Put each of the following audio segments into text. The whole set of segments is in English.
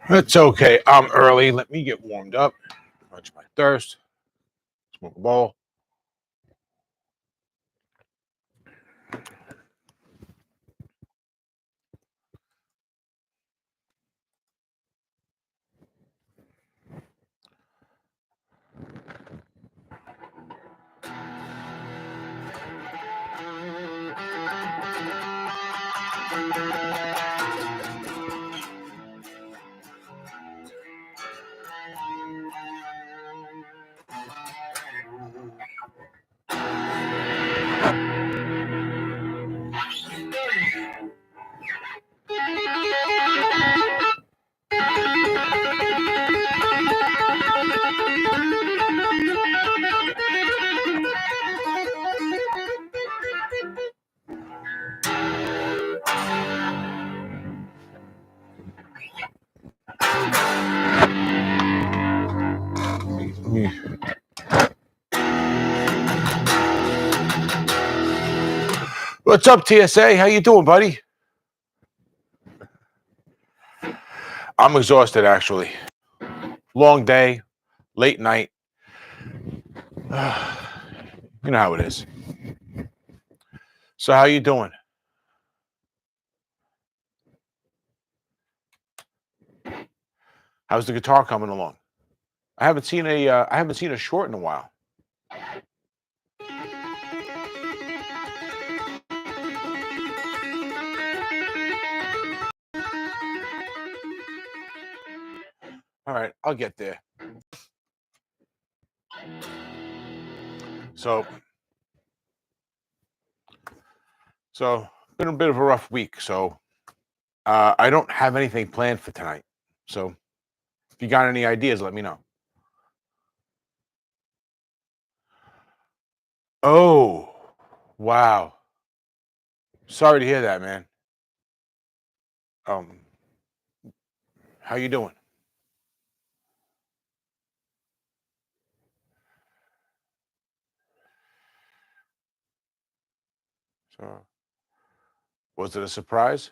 That's okay. I'm early. Let me get warmed up. Quench my thirst. Smoke a bowl. What's up, TSA? How you doing, buddy? I'm exhausted, actually. Long day, late night. You know how it is. So, how you doing? How's the guitar coming along? I haven't seen a short in a while. All right, I'll get there. So, been a bit of a rough week. So, I don't have anything planned for tonight. So, if you got any ideas, let me know. Oh, wow. Sorry to hear that, man. Um, how you doing? So, was it a surprise?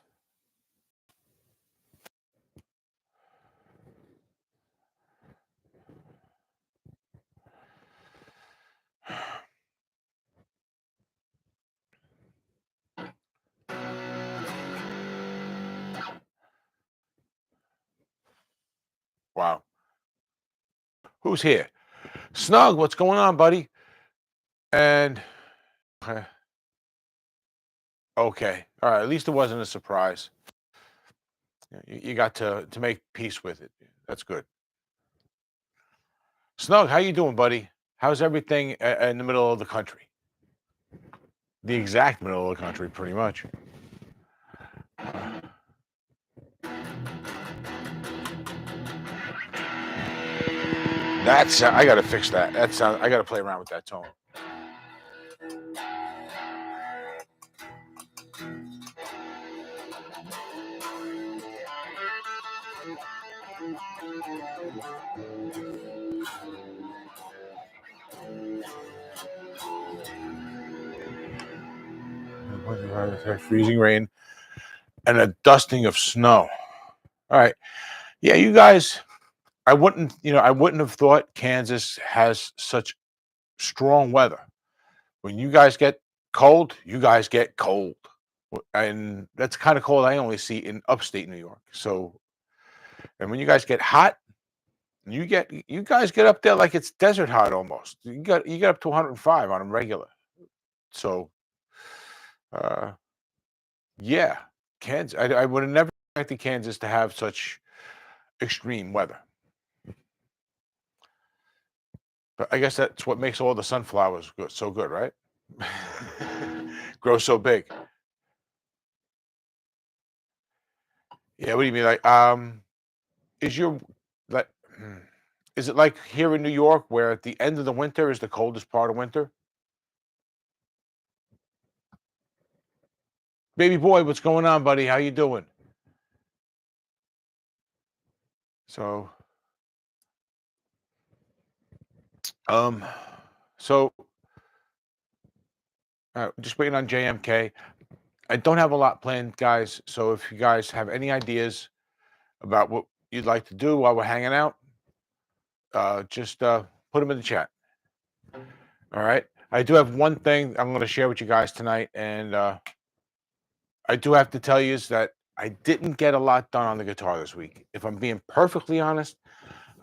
Wow. Who's here? Snug, what's going on, buddy? And okay, okay. All right. At least it wasn't a surprise. Yeah, you got to make peace with it. That's good. Snug, how you doing, buddy? How's everything in the middle of the country? The exact middle of the country, pretty much. That's I got to fix that. I got to play around with that tone. Freezing rain and a dusting of snow. All right. Yeah, you guys. I wouldn't have thought Kansas has such strong weather. When you guys get cold, you guys get cold. And that's kind of cold I only see in upstate New York. So, and when you guys get hot, you guys get up there like it's desert hot almost. You get up to 105 on a regular. So, uh, yeah, Kansas. I would have never expected Kansas to have such extreme weather. But I guess that's what makes all the sunflowers so good, right? Grow so big. Yeah, what do you mean? Is your like, hmm, is it like here in New York where at the end of the winter is the coldest part of winter? Baby boy, what's going on, buddy? How you doing? So, um, so just waiting on JMK. I don't have a lot planned, guys. So if you guys have any ideas about what you'd like to do while we're hanging out, just put them in the chat. All right. I do have one thing I'm going to share with you guys tonight, and I do have to tell you is that I didn't get a lot done on the guitar this week. If I'm being perfectly honest,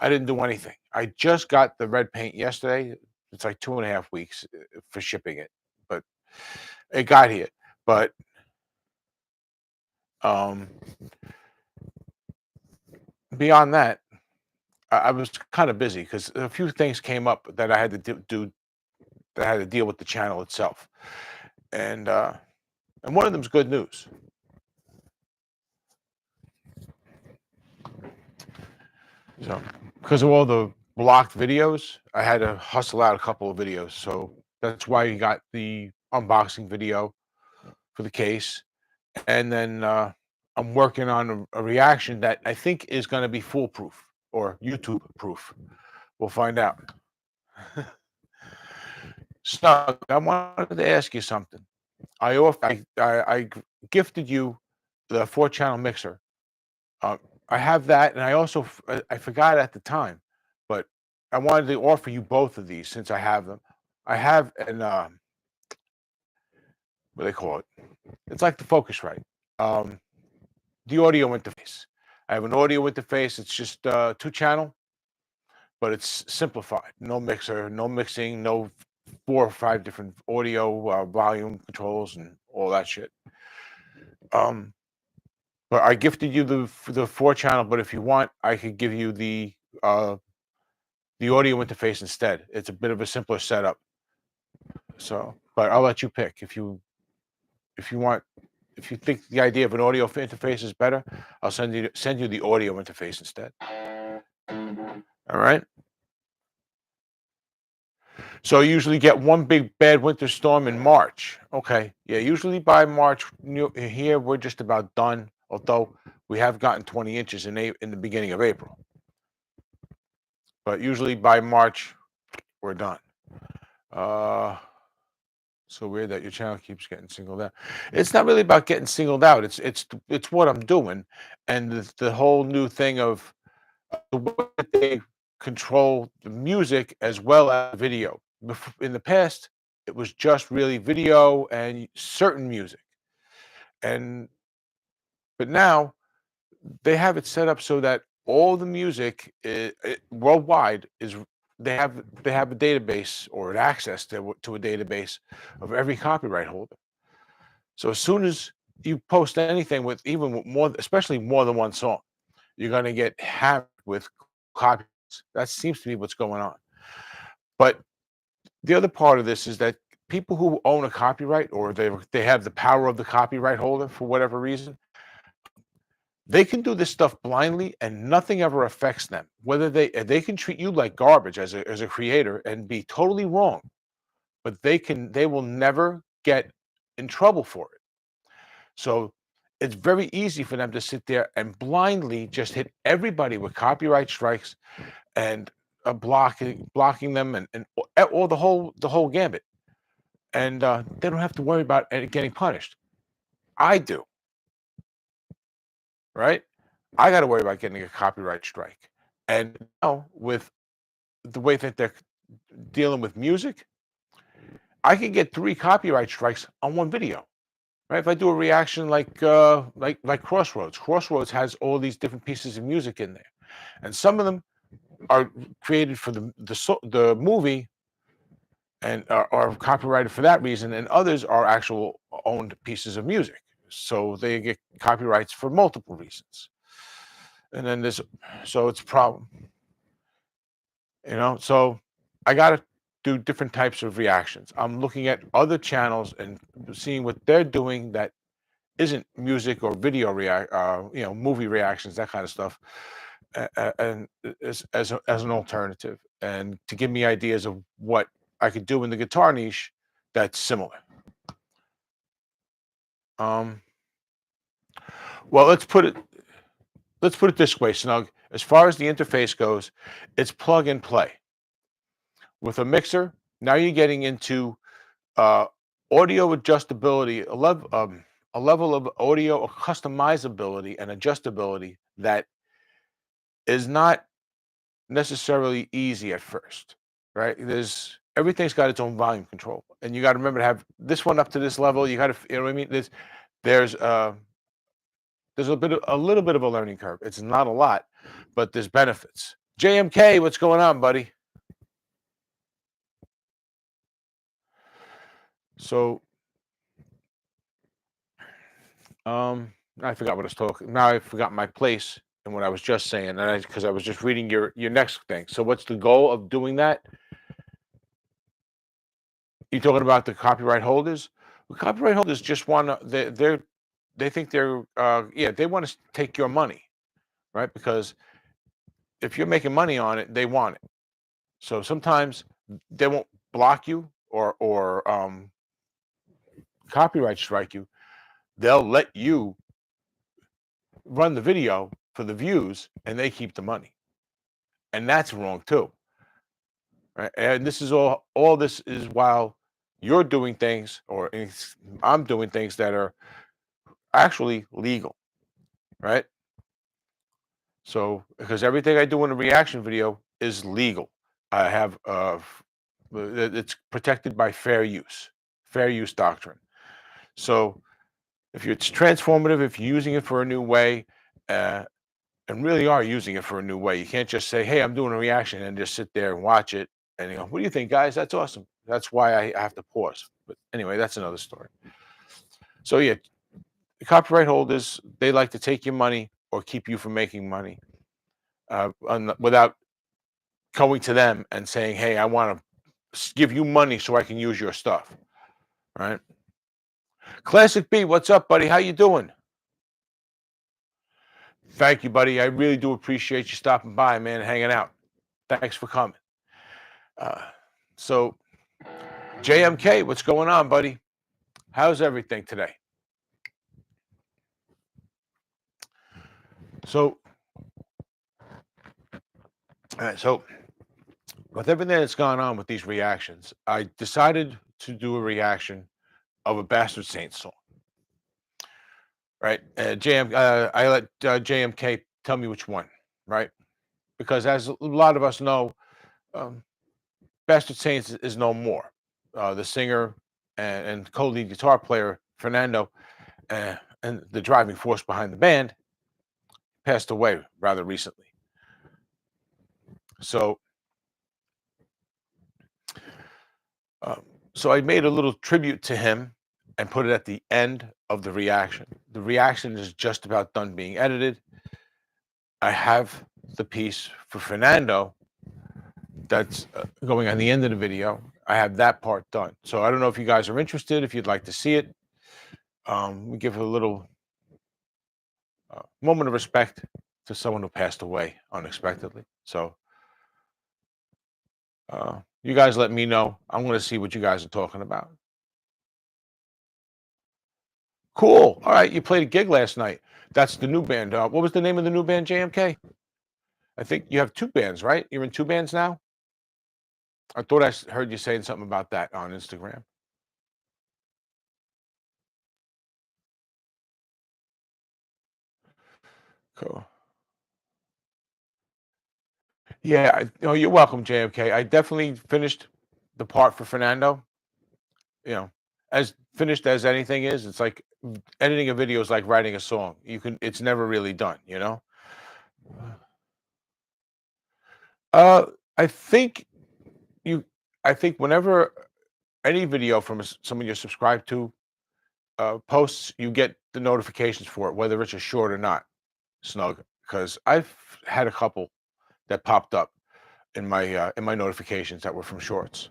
I didn't do anything. I just got the red paint yesterday. It's like 2.5 weeks for shipping it, but it got here. But um, beyond that, I was kind of busy because a few things came up that I had to do that had to deal with the channel itself, and uh, and one of them's good news. So, because of all the blocked videos, I had to hustle out a couple of videos. So that's why you got the unboxing video for the case. And then I'm working on a reaction that I think is going to be foolproof or YouTube proof. We'll find out. Snug, I wanted to ask you something. I gifted you the 4-channel mixer. Uh, I have that, and I also I forgot at the time, but I wanted to offer you both of these since I have them. I have an what do they call it? It's like the Focusrite, um, the audio interface. I have an audio interface. It's just 2-channel, but it's simplified. No mixer, no mixing, no 4 or 5 different audio volume controls and all that shit. Um, but I gifted you the 4-channel. But if you want, I could give you the audio interface instead. It's a bit of a simpler setup. So, but I'll let you pick if you want. If you think the idea of an audio interface is better, I'll send you the audio interface instead. All right. So you usually get one big bad winter storm in March. Okay. Yeah. Usually by March, here we're just about done. Although we have gotten 20 inches in the beginning of April, but usually by March we're done. Uh, So weird that your channel keeps getting singled out. It's not really about getting singled out. It's what I'm doing, and the whole new thing of the way that they control the music as well as video. In the past, it was just really video and certain music, and but now they have it set up so that all the music worldwide is they have a database or an access to a database of every copyright holder. So as soon as you post anything with even with more, especially more than one song, you're going to get hammered with copyrights. That seems to be what's going on. But the other part of this is that people who own a copyright or they have the power of the copyright holder for whatever reason, they can do this stuff blindly and nothing ever affects them. Whether they can treat you like garbage as a creator and be totally wrong, but they will never get in trouble for it. So it's very easy for them to sit there and blindly just hit everybody with copyright strikes and blocking them and or the whole gambit. And they don't have to worry about getting punished. I do, right? I got to worry about getting a copyright strike. And now with the way that they're dealing with music, I can get 3 copyright strikes on one video. Right? If I do a reaction like Crossroads, Crossroads has all these different pieces of music in there, and some of them are created for the movie and are copyrighted for that reason, and others are actual owned pieces of music, so they get copyrights for multiple reasons. And then so it's a problem, So I got to do different types of reactions. I'm looking at other channels and seeing what they're doing that isn't music or video movie reactions, that kind of stuff, and as an alternative, and to give me ideas of what I could do in the guitar niche that's similar. Um, well, let's put it this way, Snug. As far as the interface goes, it's plug and play. With a mixer, now you're getting into uh, audio adjustability, a level of audio customizability and adjustability that is not necessarily easy at first, right? There's everything's got its own volume control, and you got to remember to have this one up to this level. You got to, you know what I mean? There's there's a little bit of a learning curve. It's not a lot, but there's benefits. JMK, what's going on, buddy? So, I forgot what I was talking. Now I forgot my place and what I was just saying, and because I was just reading your next thing. So, what's the goal of doing that? You talking about the copyright holders? The copyright holders just want to. They think they're yeah, they want to take your money, right? Because if you're making money on it, they want it. So sometimes they won't block you or copyright strike you. They'll let you run the video for the views, and they keep the money, and that's wrong too. Right? And this is all this is while you're doing things, or I'm doing things that are actually legal, right? So because everything I do in a reaction video is legal, I have it's protected by fair use doctrine. So if it's transformative, if you're using it for a new way, uh, and really are using it for a new way, you can't just say, "Hey, I'm doing a reaction," and just sit there and watch it and you go, "What do you think, guys? That's awesome." That's why I have to pause. But anyway, that's another story. So yeah, the copyright holders, they like to take your money or keep you from making money without going to them and saying, "Hey, I want to give you money so I can use your stuff." Right? Classic B, what's up, buddy? How you doing? Thank you, buddy. I really do appreciate you stopping by, man, and hanging out. Thanks for coming. Uh, so, JMK, what's going on, buddy? How's everything today? So, so with everything that's gone on with these reactions, I decided to do a reaction of a Bastard Saints song. Right? I let JMK tell me which one. Right? Because as a lot of us know, um, Bastard Saints is no more. The singer and co-lead guitar player Fernando, and the driving force behind the band, passed away rather recently. So, um, so I made a little tribute to him and put it at the end of the reaction. The reaction is just about done being edited. I have the piece for Fernando that's going on the end of the video. I have that part done. So I don't know if you guys are interested, if you'd like to see it. We give a little moment of respect to someone who passed away unexpectedly. So you guys let me know. I'm going to see what you guys are talking about. Cool. All right. You played a gig last night. That's the new band. What was the name of the new band, JMK? I think you have two bands, right? You're in two bands now? I thought heard you saying something about that on Instagram. Cool. Yeah. Oh, you're welcome, JMK. I definitely finished the part for Fernando. You know, as finished as anything is, it's like editing a video is like writing a song. It's never really done, you know? Uh, I think you, I think whenever any video from someone you're subscribed to posts, you get the notifications for it, whether it's a short or not. Snug, because I've had a couple that popped up in my notifications that were from shorts.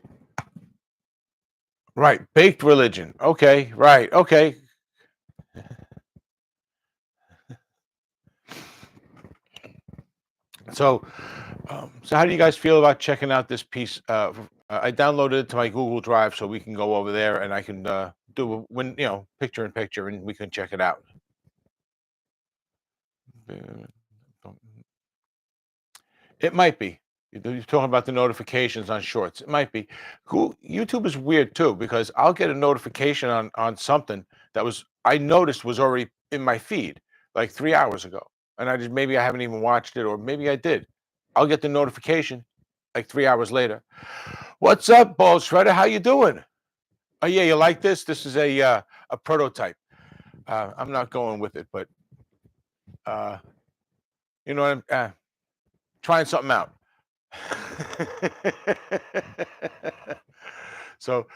Right, baked religion. Okay, right. Okay. So, so how do you guys feel about checking out this piece? I downloaded it to my Google Drive so we can go over there and I can do picture in picture and we can check it out. It might be. You're talking about the notifications on shorts. It might be. Cool. YouTube is weird too because I'll get a notification on something that was I noticed was already in my feed like 3 hours ago. and maybe I haven't even watched it, or maybe I did. I'll get the notification like 3 hours later. What's up, Ball Shredder? How you doing? Oh yeah, you like this? This is a prototype. I'm not going with it, but uh, you know, I'm trying something out. So,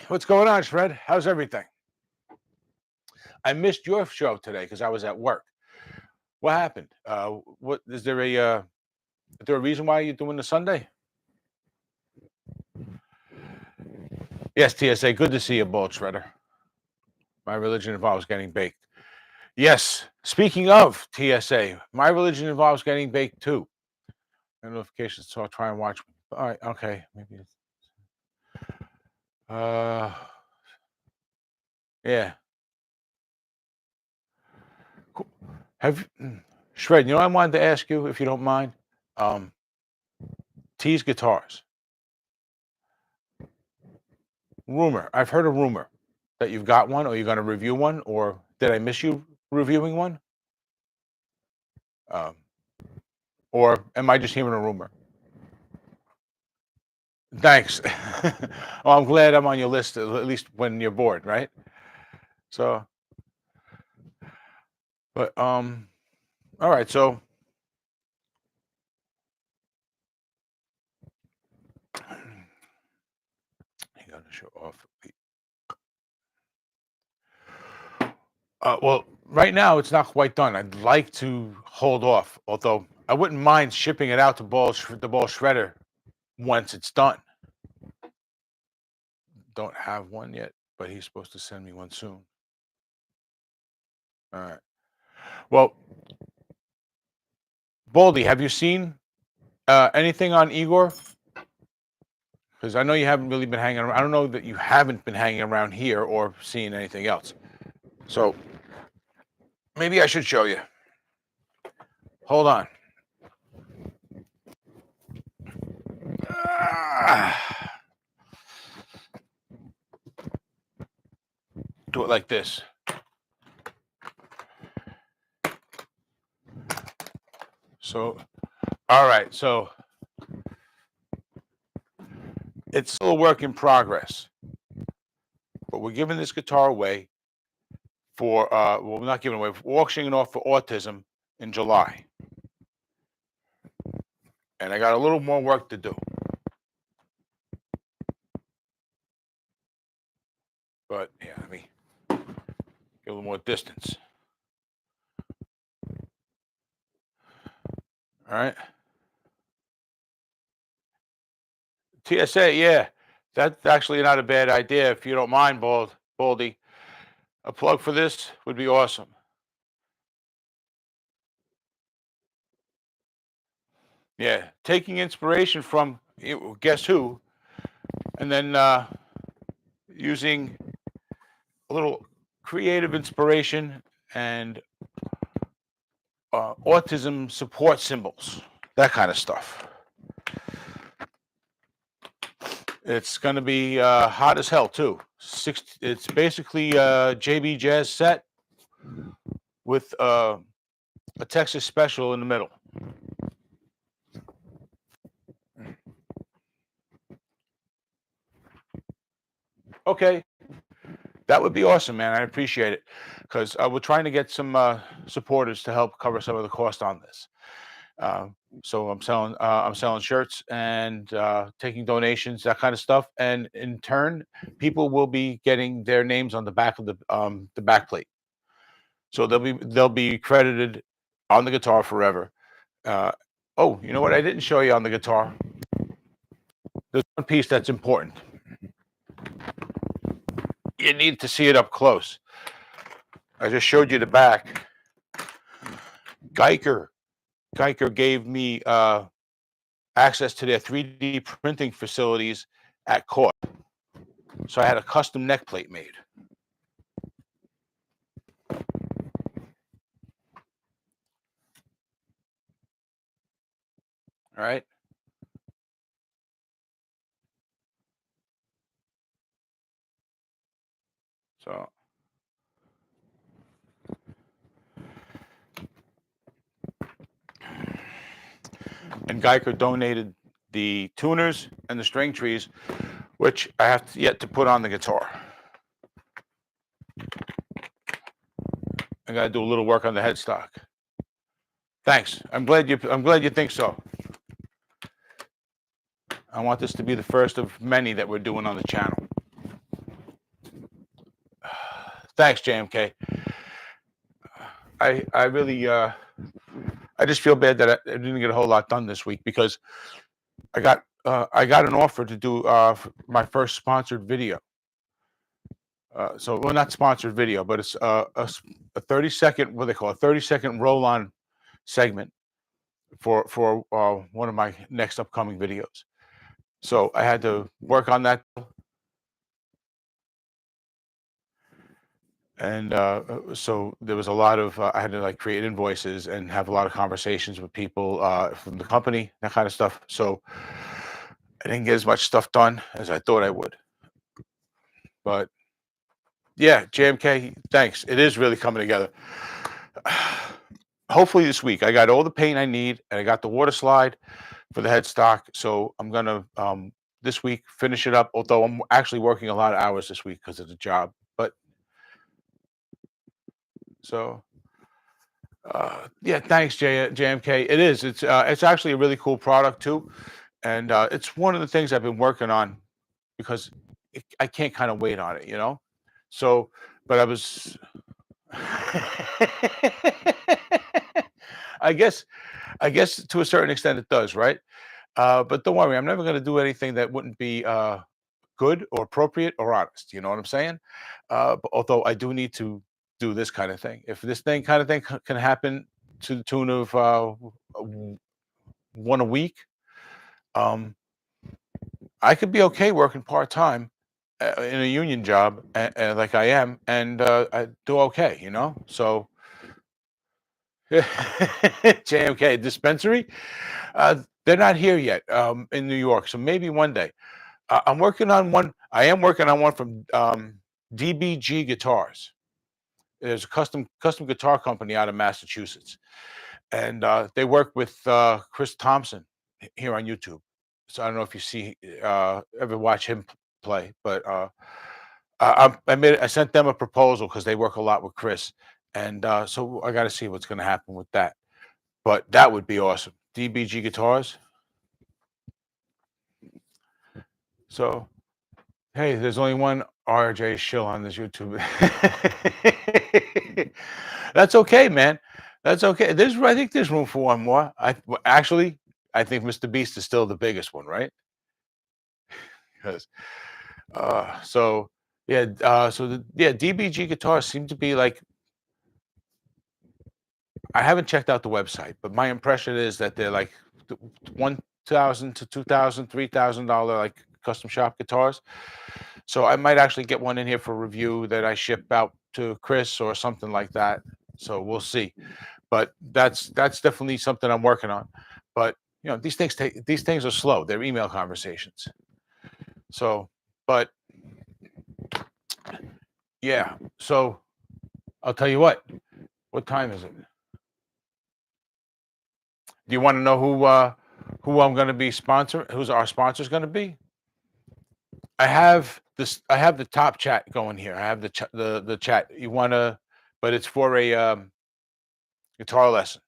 what's going on, Shred? How's everything? I missed your show today because I was at work. What happened? What is there a reason why you're doing the Sunday? Yes, TSA. Good to see you, Bald Shredder. My religion involves getting baked. Yes. Speaking of TSA, my religion involves getting baked too. No notifications, so I'll try and watch. All right. Okay. Maybe. Uh. Yeah. Cool. Shred? You know, I wanted to ask you if you don't mind. Um, T's guitars. Rumor. I've heard a rumor that you've got one, or you're going to review one, or did I miss you reviewing one? Um, or am I just hearing a rumor? Thanks. Well, I'm glad I'm on your list, at least when you're bored, right? So, but all right. So, I got to show off. Well, right now it's not quite done. I'd like to hold off, although I wouldn't mind shipping it out to the ball shredder once it's done. Don't have one yet, but he's supposed to send me one soon. All right. Well, Baldy, have you seen anything on Igor? Because I know you haven't really been hanging around. I don't know that you haven't been hanging around here or seeing anything else. So maybe I should show you. Hold on. Do it like this. So, all right. So it's still a work in progress, but we're giving this guitar away for, well, we're not giving away, we're auctioning it off for autism in July. And I got a little more work to do. But yeah, let me get a little more distance. All right. TSA, yeah. That's actually not a bad idea if you don't mind, Baldy. A plug for this would be awesome. Yeah, taking inspiration from guess who, and then using a little creative inspiration and autism support symbols, that kind of stuff. It's going to be hot as hell too. It's basically a JB Jazz set with a Texas special in the middle. Okay, that would be awesome, man. I appreciate it because we're trying to get some supporters to help cover some of the cost on this. Uh, so I'm selling shirts and taking donations, that kind of stuff, and in turn, people will be getting their names on the back of the back plate. So they'll be credited on the guitar forever. Uh, oh, you know what? I didn't show you on the guitar. There's one piece that's important. You need to see it up close. I just showed you the back. Geiger gave me access to their 3D printing facilities at court. So I had a custom neck plate made. All right. So and Geiger donated the tuners and the string trees, which I have yet to put on the guitar. I got to do a little work on the headstock. Thanks. I'm glad you think so. I want this to be the first of many that we're doing on the channel. Thanks, JMK. I really I just feel bad that I didn't get a whole lot done this week because I got an offer to do my first sponsored video. Well, not sponsored video, but it's a 30-second, what they call a 30-second roll-on segment for one of my next upcoming videos. So I had to work on that, and so there was a lot of I had to like create invoices and have a lot of conversations with people from the company, that kind of stuff. So I didn't get as much stuff done as I thought I would. But yeah, JMK, thanks. It is really coming together. Hopefully this week. I got all the paint I need, and I got the water slide for the headstock. So I'm gonna this week finish it up. Although I'm actually working a lot of hours this week because of the job. But so yeah, thanks, JMK. It is. It's actually a really cool product too, and it's one of the things I've been working on because I can't kind of wait on it, you know. So, but I was. I guess to a certain extent it does, right? But don't worry, I'm never going to do anything that wouldn't be good or appropriate or honest. You know what I'm saying? But although I do need to do this kind of thing. If this kind of thing can happen to the tune of one a week, um, I could be okay working part time in a union job, like I am, and I do okay. You know, so. JMK dispensary. They're not here yet in New York, so maybe one day. I'm working on one. I am working on one from DBG Guitars. There's a custom guitar company out of Massachusetts, and they work with Chris Thompson here on YouTube. So I don't know if you see ever watch him play, but I sent them a proposal because they work a lot with Chris, and so I got to see what's going to happen with that. But that would be awesome. DBG Guitars. So, hey, there's only one RJ Shill on this YouTube. That's okay, man. That's okay. I think there's room for one more. Actually, I think Mr. Beast is still the biggest one, right? Because, so yeah, DBG guitars seem to be like. I haven't checked out the website, but my impression is that they're like $1,000 to $2,000, $3,000 like custom shop guitars. So I might actually get one in here for review that I ship out to Chris or something like that. So we'll see. But that's definitely something I'm working on. But you know, these things are slow. They're email conversations. So, but yeah. So I'll tell you what. What time is it? Do you want to know who I'm going to be sponsoring? Who's our sponsors going to be? I have this. I have the top chat going here. I have the chat. You want to, but it's for a guitar lesson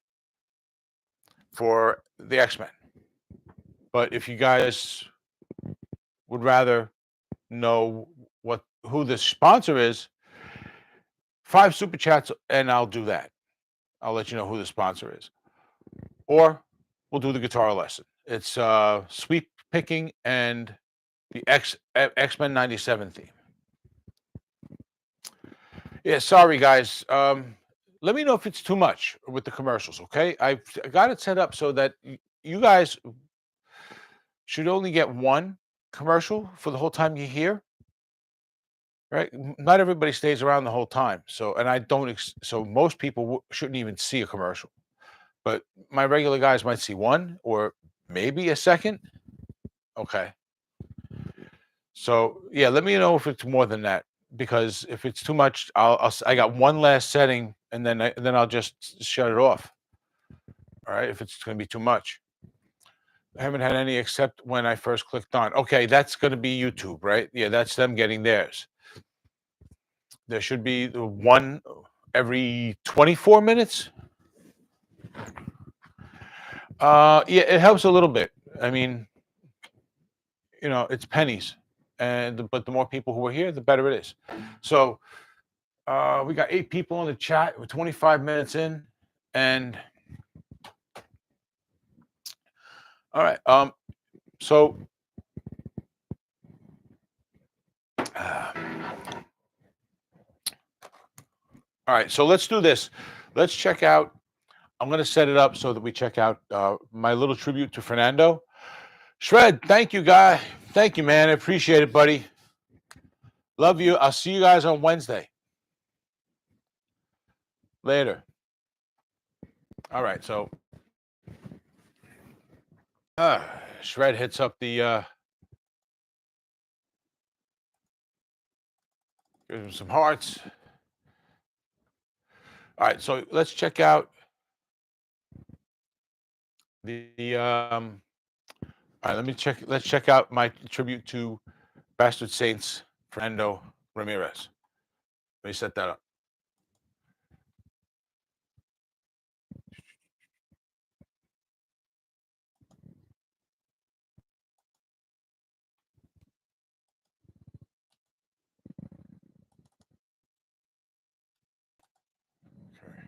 for the X-Men. But if you guys would rather know who the sponsor is, 5 super chats and I'll do that. I'll let you know who the sponsor is. Or we'll do the guitar lesson. It's sweep picking and the X-Men 97 theme. Yeah, sorry guys. Let me know if it's too much with the commercials, okay? I got it set up so that you guys should only get one commercial for the whole time you're here. Right? Not everybody stays around the whole time. So, and I don't, so most people shouldn't even see a commercial. But my regular guys might see one or maybe a second. Okay. So, yeah, let me know if it's more than that, because if it's too much, I got one last setting and then I'll just shut it off. All right, if it's going to be too much. I haven't had any except when I first clicked on. Okay, that's going to be YouTube, right? Yeah, that's them getting theirs. There should be the one every 24 minutes. Yeah, it helps a little bit. I mean, it's pennies, but the more people who are here, the better it is. So we got 8 people in the chat. We're 25 minutes in, and all right. So all right. So let's do this. Let's check out. I'm going to set it up so that we check out my little tribute to Fernando. Shred, thank you, guy. Thank you, man. I appreciate it, buddy. Love you. I'll see you guys on Wednesday. Later. All right. So Shred hits up the gives him some hearts. All right, so let's check out the all right, let's check out my tribute to Bastard Saints Fernando Ramirez. Let me set that up. Okay.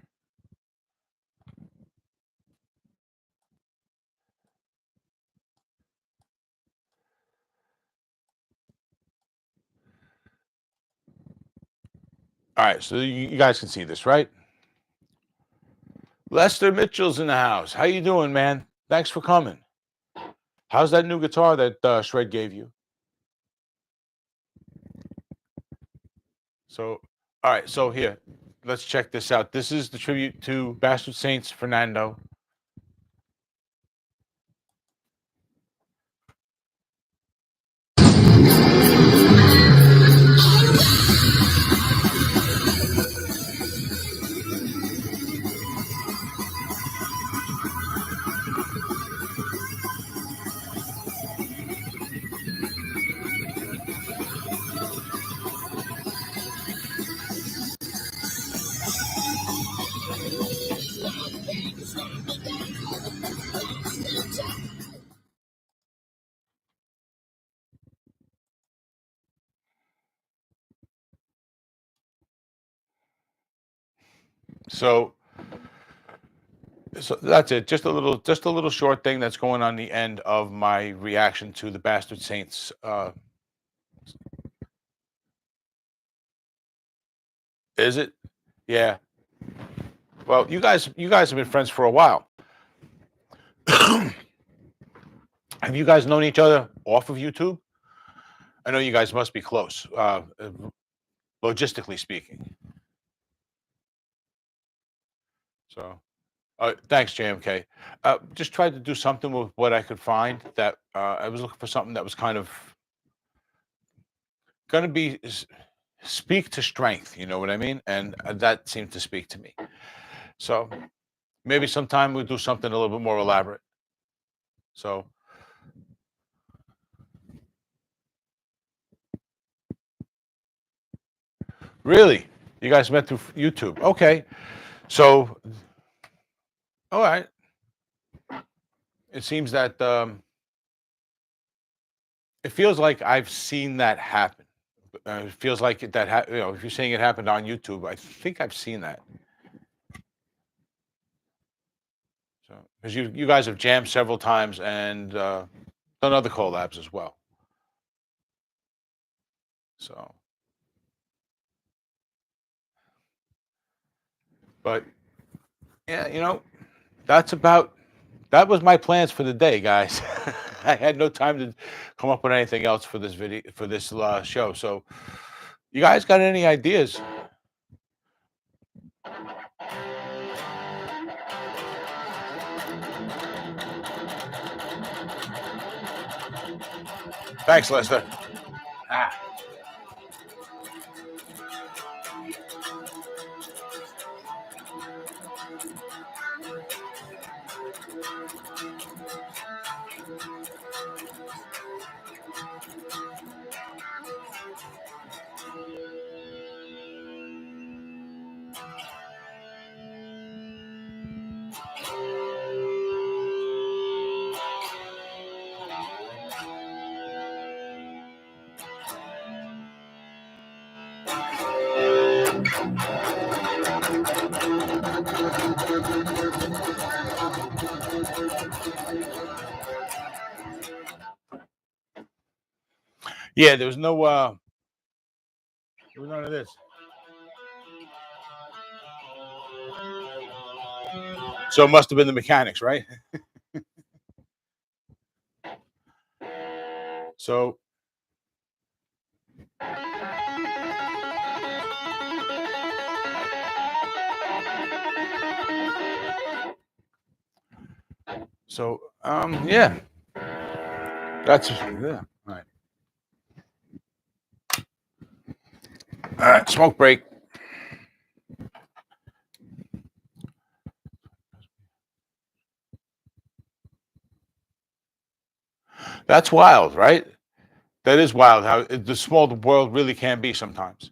All right, so you guys can see this, right? Lester Mitchell's in the house. How you doing, man? Thanks for coming. How's that new guitar that Shred gave you? So, all right, so here, let's check this out. This is the tribute to Bastard Saints Fernando. So that's it. Just a little short thing that's going on the end of my reaction to the Bastard Saints. Is it? Yeah. Well, you guys have been friends for a while. Have you guys known each other off of YouTube? I know you guys must be close, logistically speaking. So, thanks, JMK. Just tried to do something with what I could find. That I was looking for something that was kind of going to be speak to strength. You know what I mean? And that seemed to speak to me. So maybe sometime we'll do something a little bit more elaborate. So really, you guys met through YouTube? Okay. So all right. It seems that it feels like I've seen that happen. It feels like if you're saying it happened on YouTube, I think I've seen that. So because you guys have jammed several times and done other collabs as well. So, but yeah, that was my plans for the day, guys. I had no time to come up with anything else for this video for this show. So, you guys got any ideas? Thanks, Lester. Ah. Yeah, there was none of this. So it must have been the mechanics, right? So yeah, that's yeah. All right, smoke break. That's wild, right? That is wild how the small the world really can be sometimes.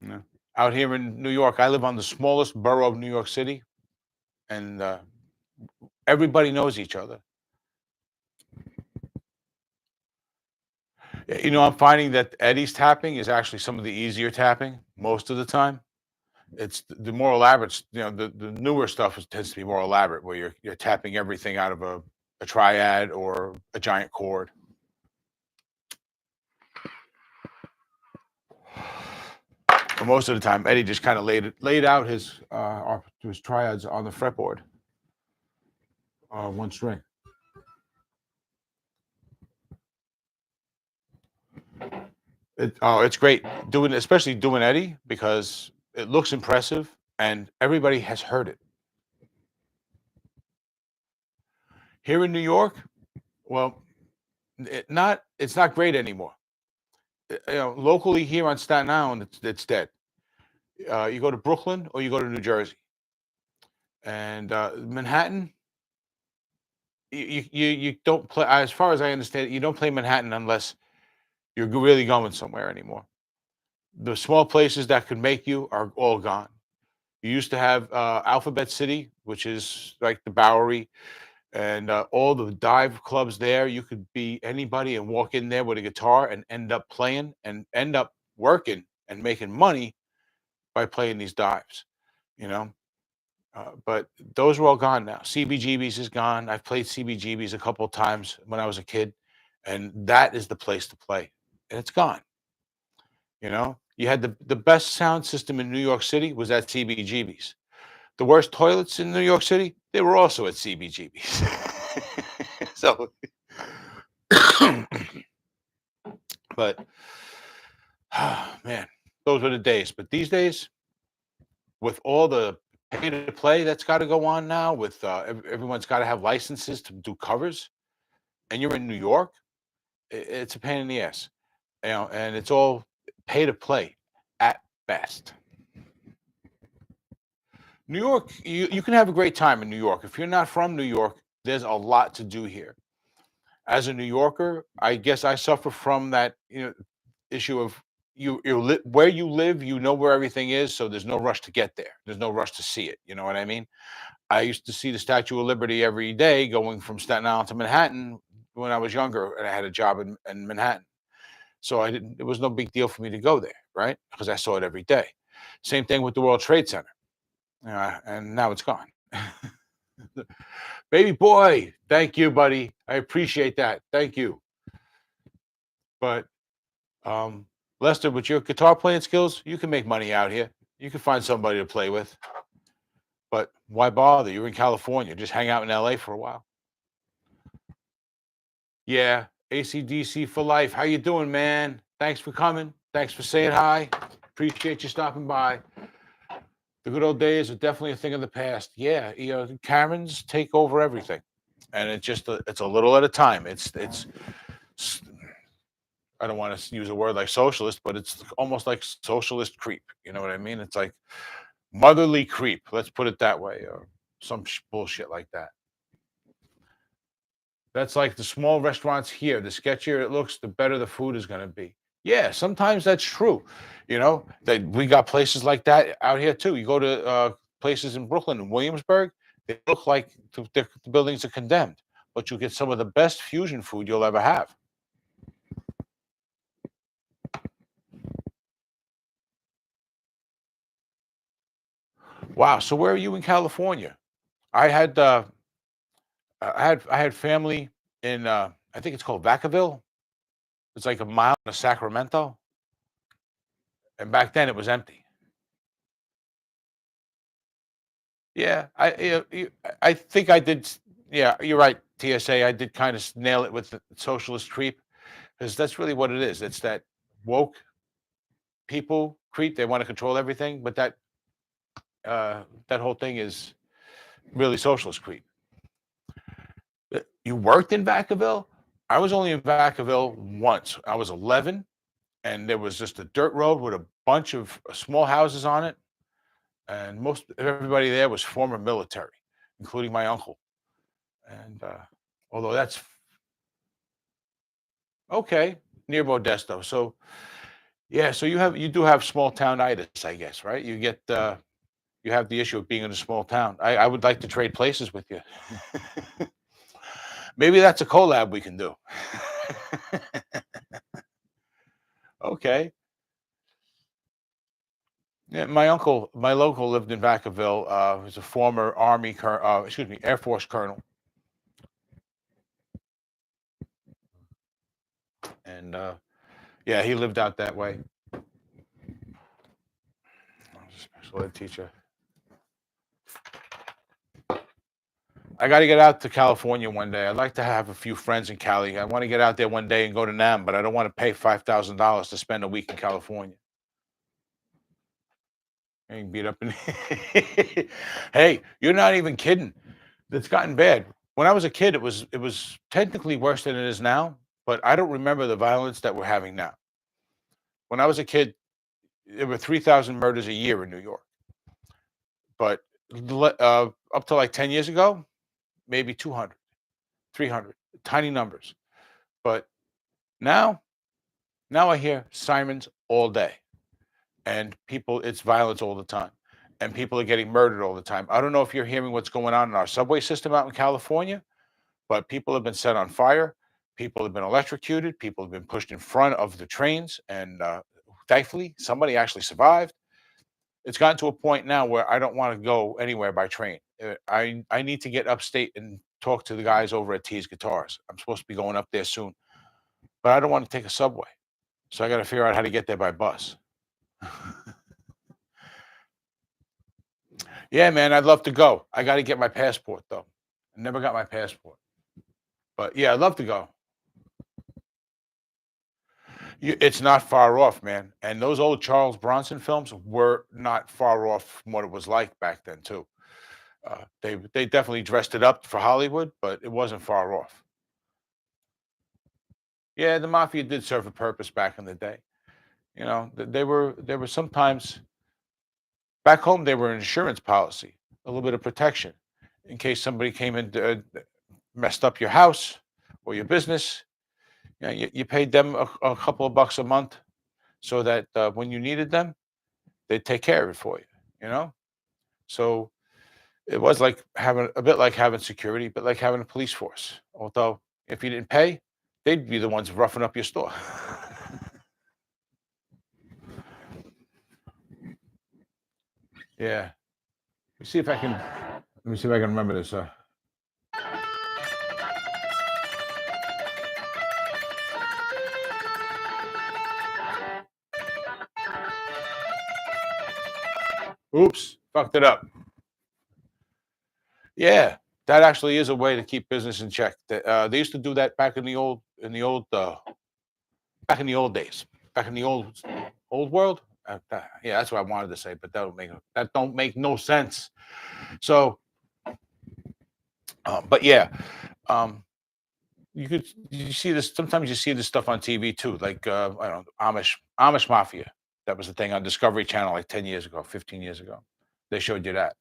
You know? Out here in New York, I live on the smallest borough of New York City, and everybody knows each other. I'm finding that Eddie's tapping is actually some of the easier tapping most of the time. It's the more elaborate, the newer stuff tends to be more elaborate, where you're tapping everything out of a triad or a giant chord. But most of the time, Eddie just kind of laid out his triads on the fretboard, one string. It's great doing, especially doing Eddie, because it looks impressive and everybody has heard it. Here in New York, well, it's not great anymore. Locally here on Staten Island, it's dead. You go to Brooklyn or you go to New Jersey, and Manhattan. You don't play, as far as I understand it, you don't play Manhattan unless you're really going somewhere anymore. The small places that could make you are all gone. You used to have Alphabet City, which is like the Bowery, and all the dive clubs there. You could be anybody and walk in there with a guitar and end up playing and end up working and making money by playing these dives. You know, but those are all gone now. CBGB's is gone. I've played CBGB's a couple of times when I was a kid, and that is the place to play. And it's gone. You had the best sound system in New York City was at CBGB's. The worst toilets in New York City, they were also at CBGB's. So, but man, those were the days. But these days, with all the pay to play that's got to go on now, with everyone's got to have licenses to do covers, and you're in New York, it's a pain in the ass. And it's all pay to play at best. New York, you can have a great time in New York. If you're not from New York, there's a lot to do here. As a New Yorker, I guess I suffer from that, issue of where you live, where everything is, so there's no rush to get there. There's no rush to see it. You know what I mean? I used to see the Statue of Liberty every day going from Staten Island to Manhattan when I was younger, and I had a job in Manhattan. So I didn't. It was no big deal for me to go there, right? Because I saw it every day. Same thing with the World Trade Center, and now it's gone. Baby boy, thank you, buddy. I appreciate that. Thank you. But Lester, with your guitar playing skills, you can make money out here. You can find somebody to play with. But why bother? You're in California. Just hang out in LA for a while. Yeah, ACDC for life. How you doing, man? Thanks for coming. Thanks for saying hi. Appreciate you stopping by. The good old days are definitely a thing of the past. Yeah, Karens take over everything, and it's a little at a time. It's I don't want to use a word like socialist, but it's almost like socialist creep. You know what I mean? It's like motherly creep. Let's put it that way, or some bullshit like that. That's like the small restaurants here. The sketchier it looks, the better the food is going to be. Yeah, sometimes that's true. That we got places like that out here too. You go to places in Brooklyn and Williamsburg, they look like the buildings are condemned, but you get some of the best fusion food you'll ever have. Wow. So where are you in California? I had I had family in I think it's called Vacaville. It's like a mile of Sacramento, and back then it was empty. Yeah, I think I did. Yeah, you're right. TSA, I did kind of nail it with the socialist creep because that's really what it is. It's that woke people creep. They want to control everything, but that whole thing is really socialist creep. You worked in Vacaville? I was only in Vacaville once. I was 11, and there was just a dirt road with a bunch of small houses on it, and most everybody there was former military, including my uncle. And although that's okay, near Modesto. So yeah, so you do have small town itis, I guess, right? You have the issue of being in a small town. I would like to trade places with you. Maybe that's a collab we can do. Okay. Yeah, my local lived in Vacaville. He was a former Air Force colonel, and yeah, he lived out that way. I was a special ed teacher. I got to get out to California one day. I'd like to have a few friends in Cali. I want to get out there one day and go to Nam, but I don't want to pay $5,000 to spend a week in California. Getting beat up in. Hey, you're not even kidding. It's gotten bad. When I was a kid, it was technically worse than it is now, but I don't remember the violence that we're having now. When I was a kid, there were 3,000 murders a year in New York, but up to like 10 years ago, maybe 200, 300, tiny numbers. But now, now I hear sirens all day, and it's violence all the time, and people are getting murdered all the time. I don't know if you're hearing what's going on in our subway system out in California, but people have been set on fire. People have been electrocuted. People have been pushed in front of the trains, and thankfully, somebody actually survived. It's gotten to a point now where I don't want to go anywhere by train. I need to get upstate and talk to the guys over at T's Guitars. I'm supposed to be going up there soon, but I don't want to take a subway. So I got to figure out how to get there by bus. Yeah, man, I'd love to go. I got to get my passport though. I never got my passport, but yeah, I'd love to go. It's not far off, man. And those old Charles Bronson films were not far off from what it was like back then too. They definitely dressed it up for Hollywood, but it wasn't far off. Yeah, the mafia did serve a purpose back in the day. They were sometimes back home. They were an insurance policy, a little bit of protection in case somebody came and messed up your house or your business. You paid them a couple of bucks a month so that when you needed them, they'd take care of it for you. You know, so it was like having a bit like having security, but like having a police force. Although if you didn't pay, they'd be the ones roughing up your store. Yeah. Let me see if I can. Let me see if I can remember this. Oops, fucked it up. Yeah, that actually is a way to keep business in check. They used to do that back back in the old days, back in the old world. Yeah, that's what I wanted to say, but that don't make no sense. So, but yeah, um, you see this sometimes. You see this stuff on TV too, like I don't know, Amish mafia. That was the thing on Discovery Channel like 10 years ago, 15 years ago. They showed you that.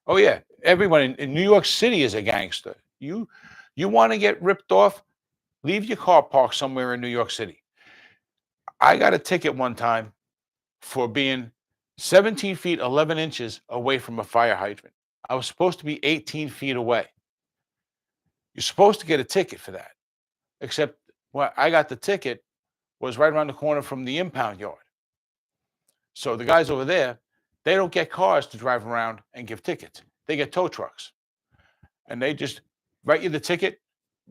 Oh yeah, everyone in New York City is a gangster. You want to get ripped off? Leave your car parked somewhere in New York City. I got a ticket one time for being 17 feet 11 inches away from a fire hydrant. I was supposed to be 18 feet away. You're supposed to get a ticket for that, except when I got the ticket was right around the corner from the impound yard. So the guys over there, they don't get cars to drive around and give tickets. They get tow trucks, and they just write you the ticket,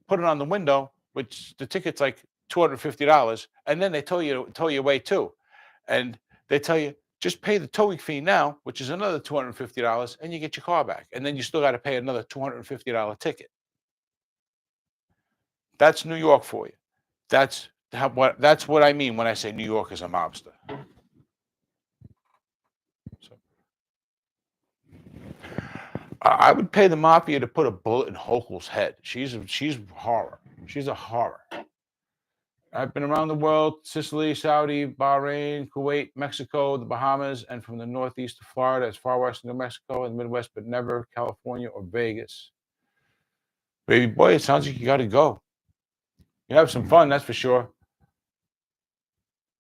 put it on the window, which the ticket's like $250, and then they tow you away too, and they tell you just pay the towing fee now, which is another $250, and you get your car back, and then you still got to pay another $250 ticket. That's New York for you. That's what I mean when I say New York is a mobster. So, I would pay the mafia to put a bullet in Hochul's head. She's horror. She's a horror. I've been around the world: Sicily, Saudi, Bahrain, Kuwait, Mexico, the Bahamas, and from the northeast to Florida, as far west as New Mexico and the Midwest, but never California or Vegas. Baby boy, it sounds like you got to go. You have some fun, that's for sure.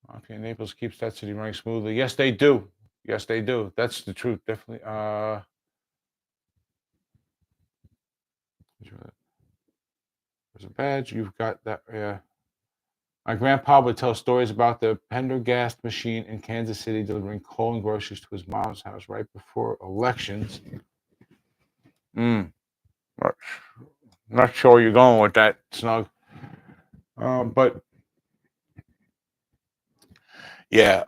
Mafia in Naples keeps that city running smoothly. Yes, they do. Yes, they do. That's the truth, definitely. There's a badge. You've got that. Yeah. My grandpa would tell stories about the Pendergast machine in Kansas City delivering coal and groceries to his mom's house right before elections. Not sure where you're going with that, Snug. But yeah,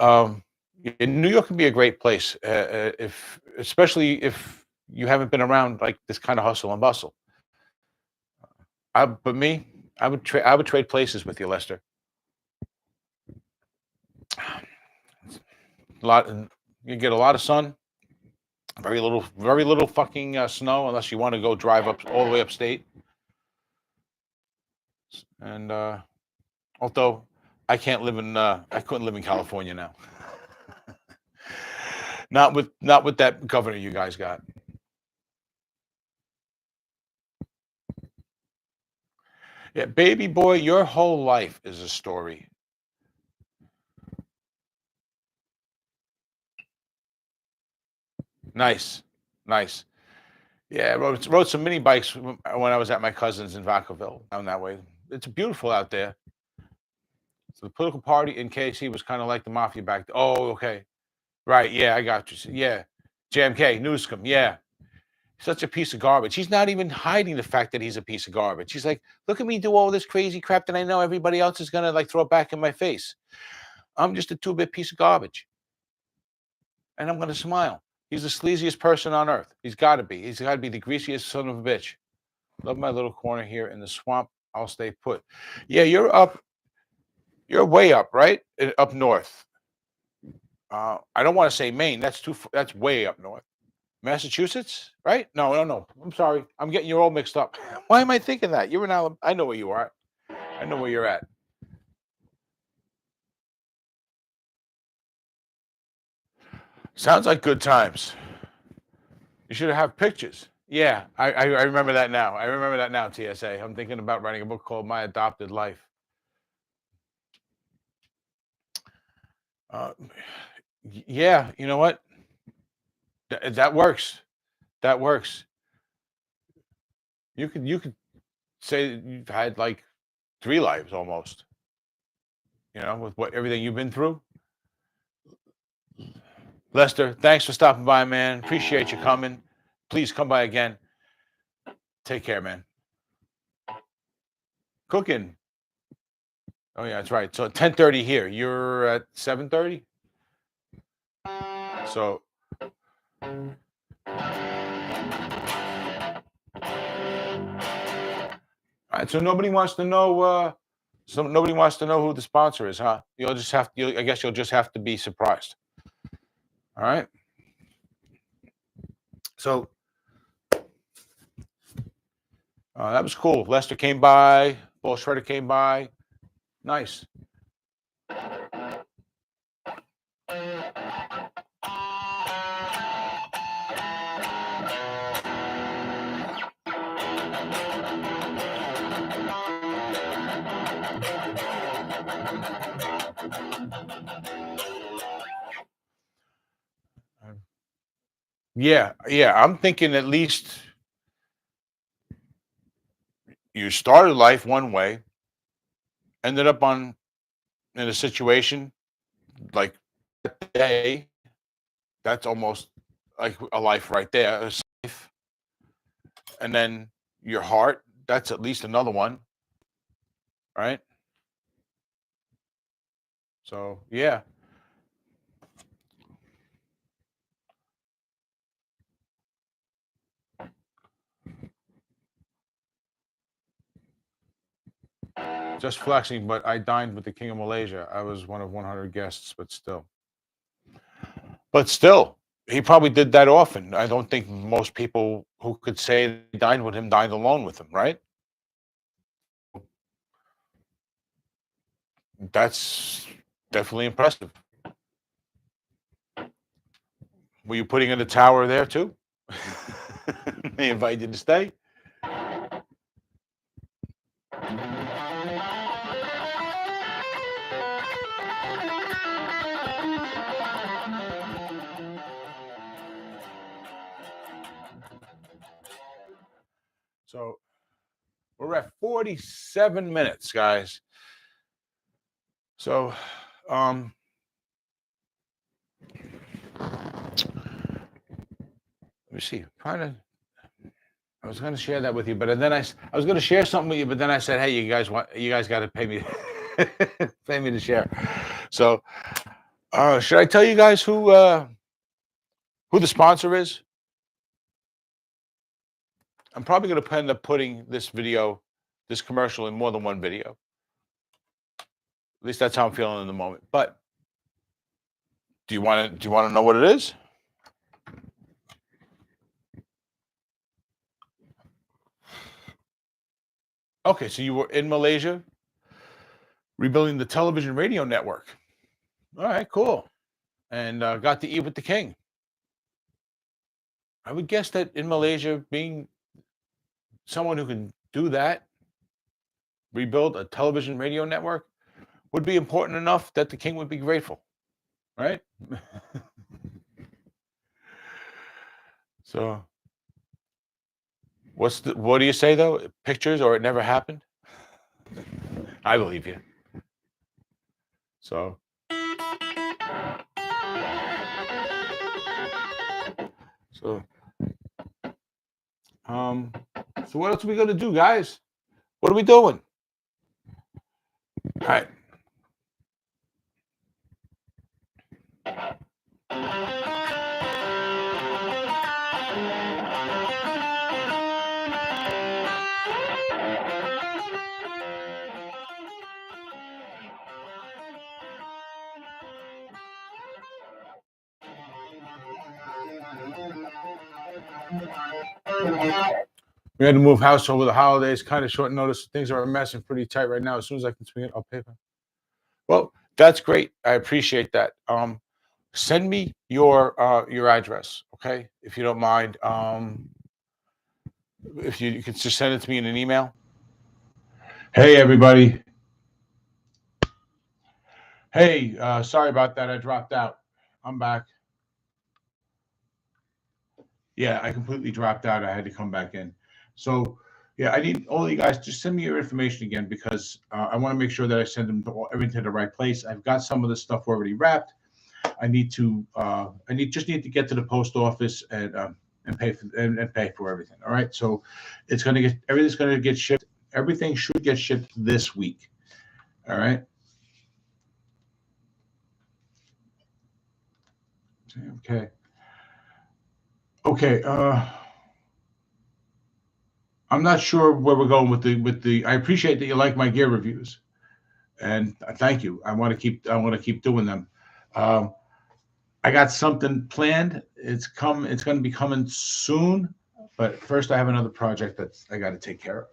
New York can be a great place especially if you haven't been around like this kind of hustle and bustle. But me, I would trade places with you, Lester. You get a lot of sun, very little fucking snow, unless you want to go drive up all the way upstate. And although I couldn't live in California now. Not with that governor you guys got. Yeah, baby boy, your whole life is a story. Nice. Yeah, rode some mini bikes when I was at my cousin's in Vacaville down that way. It's beautiful out there. So the political party in KC was kind of like the mafia back then. Oh, okay. Right. Yeah, I got you. Yeah. JMK, Newscomb. Yeah. Such a piece of garbage. He's not even hiding the fact that he's a piece of garbage. He's like, look at me do all this crazy crap that I know everybody else is going to like throw it back in my face. I'm just a 2-bit piece of garbage. And I'm going to smile. He's the sleaziest person on earth. He's got to be. He's got to be the greasiest son of a bitch. Love my little corner here in the swamp. I'll stay put. Yeah, you're up. You're way up, right? Up north. I don't want to say Maine. That's way up north. Massachusetts, right? No. I'm sorry. I'm getting you all mixed up. Why am I thinking that? You're in Alabama. I know where you are. I know where you're at. Sounds like good times. You should have pictures. Yeah, I remember that now. I remember that now, TSA. I'm thinking about writing a book called My Adopted Life. Yeah, you know what? That works. That works. You could say you've had like 3 lives almost. With everything you've been through. Lester, thanks for stopping by, man. Appreciate you coming. Please come by again. Take care, man. Cooking. Oh yeah, that's right. So 10:30 here. You're at 7:30. So. All right. So nobody wants to know. Nobody wants to know who the sponsor is, huh? I guess you'll just have to be surprised. All right. So that was cool. Lester came by. Ball Shredder came by. Nice. Yeah, yeah. I'm thinking at least you started life one way, ended up on in a situation like today. That's almost like a life right there. It's life. And then your heart, that's at least another one, right? So yeah, just flexing. But I dined with the King of Malaysia. I was one of 100 guests, but still, he probably did that often. I don't think most people who could say they dined with him dined alone with him, right? That's definitely impressive. Were you putting in the tower there too? They invited you to stay. So we're at 47 minutes, guys. So, um, let me see. I was going to share that with you, but then I was going to share something with you, but then I said, "Hey, you guys got to pay me, pay me to share." So, should I tell you guys who the sponsor is? I'm probably going to end up putting this commercial in more than one video. At least that's how I'm feeling in the moment. But do you want to know what it is? Okay, so you were in Malaysia rebuilding the television radio network. All right, cool. And got to eat with the king. I would guess that in Malaysia, being someone who can do that, rebuild a television radio network, would be important enough that the king would be grateful, right? So, what do you say though? Pictures or it never happened? I believe you. So, so, um, so what else are we gonna do, guys? What are we doing? All right. We had to move house over the holidays, kind of short notice. Things are a mess and pretty tight right now. As soon as I can swing it, I'll pay for it. Well, that's great. I appreciate that. Send me your address, okay? If you don't mind. If you could just send it to me in an email. Hey everybody. Hey, sorry about that. I dropped out. I'm back. Yeah, I completely dropped out. I had to come back in. So, yeah, I need all you guys just send me your information again because I want to make sure that I send them everything to the right place. I've got some of the stuff already wrapped. I need to get to the post office and pay for and pay for everything. All right, so everything's gonna get shipped. Everything should get shipped this week. All right. Okay. Okay. I'm not sure where we're going with the. I appreciate that you like my gear reviews, and thank you. I want to keep doing them. Um, I got something planned. It's going to be coming soon, but first I have another project that I got to take care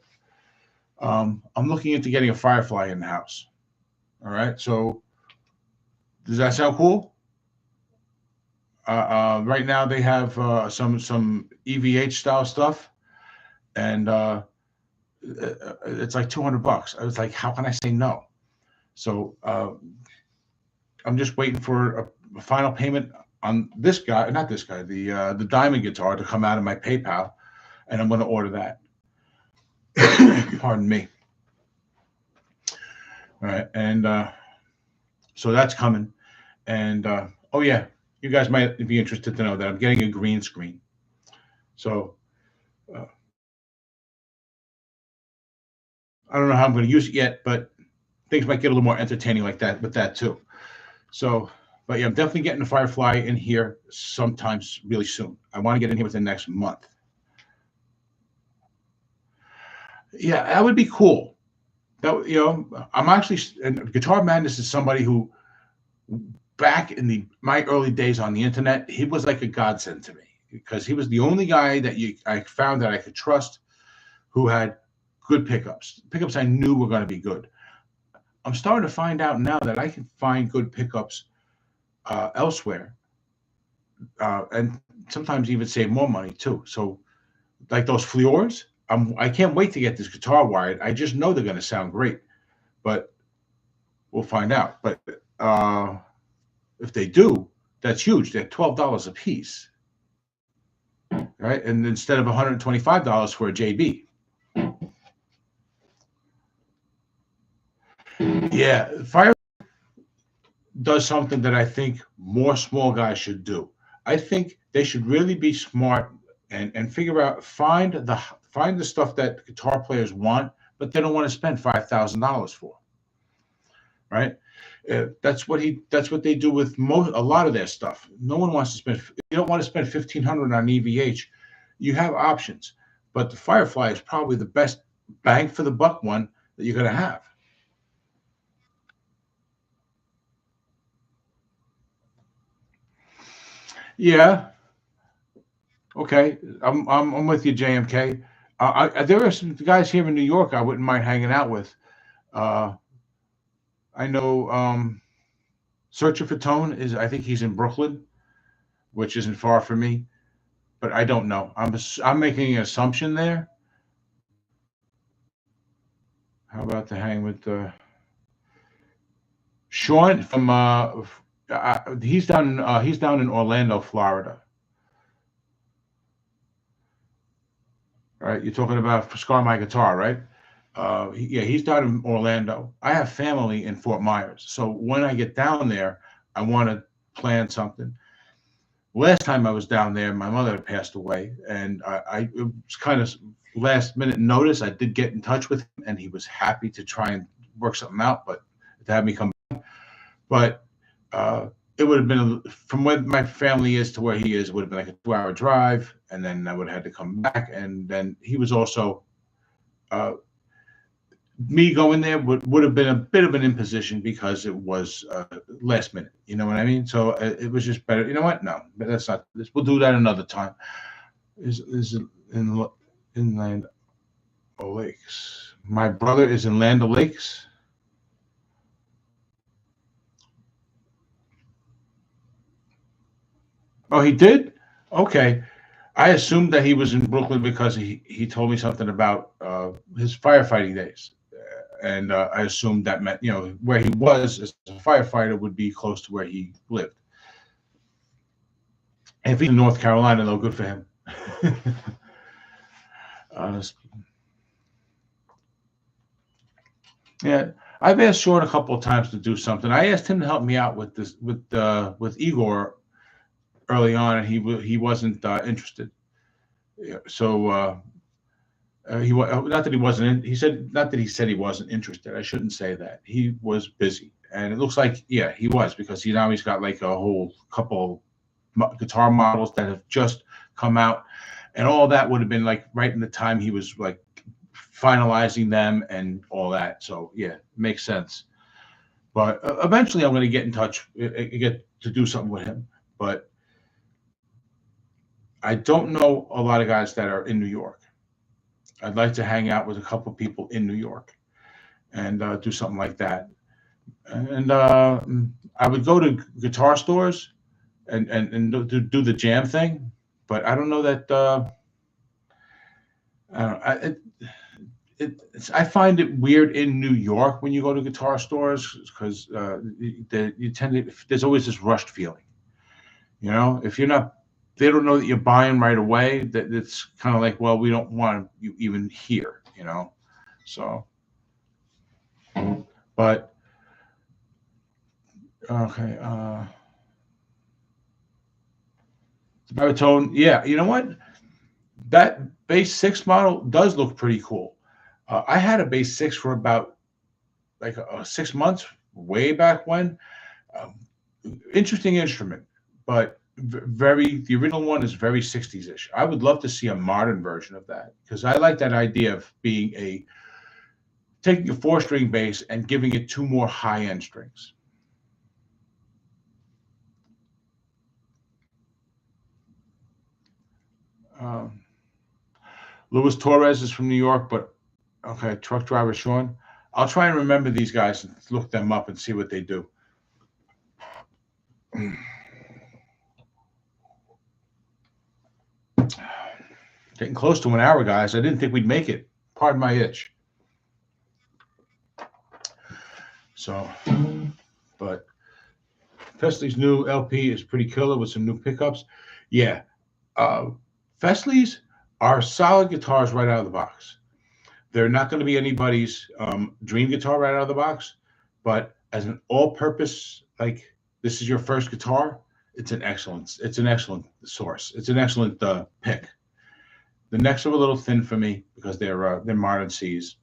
of. I'm looking into getting a Firefly in the house. All right. So does that sound cool? Right now they have some EVH style stuff, and it's like $200. I was like, how can I say no? So I'm just waiting for a final payment on this guy, not this guy, the diamond guitar to come out of my PayPal, and I'm going to order that. Pardon me. All right, and so that's coming. And oh yeah, you guys might be interested to know that I'm getting a green screen. So uh, I don't know how I'm going to use it yet, but things might get a little more entertaining like that with that too. So, but yeah, I'm definitely getting the Firefly in here sometimes really soon. I want to get in here within the next month. Yeah, that would be cool. That, I'm actually, and Guitar Madness is somebody who, back in my early days on the internet, he was like a godsend to me because he was the only guy that I found that I could trust who had good pickups I knew were going to be good. I'm starting to find out now that I can find good pickups elsewhere, and sometimes even save more money too. So, like those Fleors, I can't wait to get this guitar wired. I just know they're going to sound great, but we'll find out. But if they do, that's huge. They're $12 a piece, right? And instead of $125 for a JB. Yeah, Fire does something that I think more small guys should do. I think they should really be smart and figure out find the stuff that guitar players want, but they don't want to spend $5,000 for. Right? That's what they do with a lot of their stuff. No one wants to spend. You don't want to spend 1,500 on EVH. You have options, but the Firefly is probably the best bang for the buck one that you're going to have. Yeah. Okay. I'm with you, JMK. There are some guys here in New York I wouldn't mind hanging out with. Uh, I know Searcher for Tone is. I think he's in Brooklyn, which isn't far from me, but I don't know. I'm making an assumption there. How about to hang with Sean from he's down in Orlando, Florida. All right, you're talking about Scar My Guitar, right? Yeah, he's down in Orlando. I have family in Fort Myers, so when I get down there, I want to plan something. Last time I was down there, my mother had passed away, and it was kind of last minute notice. I did get in touch with him, and he was happy to try and work something out, but to have me come. But it would have been from where my family is to where he is. It would have been like a 2-hour drive, and then I would have had to come back. And then he was also uh, me going there would have been a bit of an imposition because it was last minute. You know what I mean? So it was just better. You know what? No, but that's not this. We'll do that another time. Is in Land O'Lakes? My brother is in Land O'Lakes. Oh, he did? Okay. I assumed that he was in Brooklyn because he told me something about his firefighting days. And I assumed that meant, where he was as a firefighter would be close to where he lived. And if he's in North Carolina, though, good for him. uh, yeah, I've asked Sean a couple of times to do something. I asked him to help me out with this with Igor early on, and he wasn't interested. Yeah, so not that he wasn't in, he said not that he said he wasn't interested. I shouldn't say that. He was busy, and it looks like he was because he's got like a whole couple guitar models that have just come out, and all that would have been like right in the time he was like finalizing them and all that. So yeah, makes sense. But eventually, I'm going to get in touch, get to do something with him. But I don't know a lot of guys that are in New York. I'd like to hang out with a couple of people in New York and do something like that. And I would go to guitar stores and do the jam thing, but I don't know that. I don't, I find it weird in New York when you go to guitar stores because you tend to there's always this rushed feeling. You know, if you're not, they don't know that you're buying right away. That it's kind of like, well, we don't want you even here. You know, so but okay. The baritone, yeah. You know what? That bass six model does look pretty cool. I had a bass six for about like 6 months, way back when. Um, Interesting instrument, but very the original one is very 60s ish. I would love to see a modern version of that because I like that idea of being a taking a four-string bass and giving it two more high-end strings. Um, Luis Torres is from New York, but okay, truck driver Sean. I'll try and remember these guys and look them up and see what they do. Getting close to an hour, guys. I didn't think we'd make it. Pardon my itch. So, but Fesley's new LP is pretty killer with some new pickups. Yeah, uh, Fesley's are solid guitars right out of the box. They're not going to be anybody's dream guitar right out of the box, but as an all-purpose, like this is your first guitar, it's an excellent source. It's an excellent pick. The necks are a little thin for me because they're modern Cs.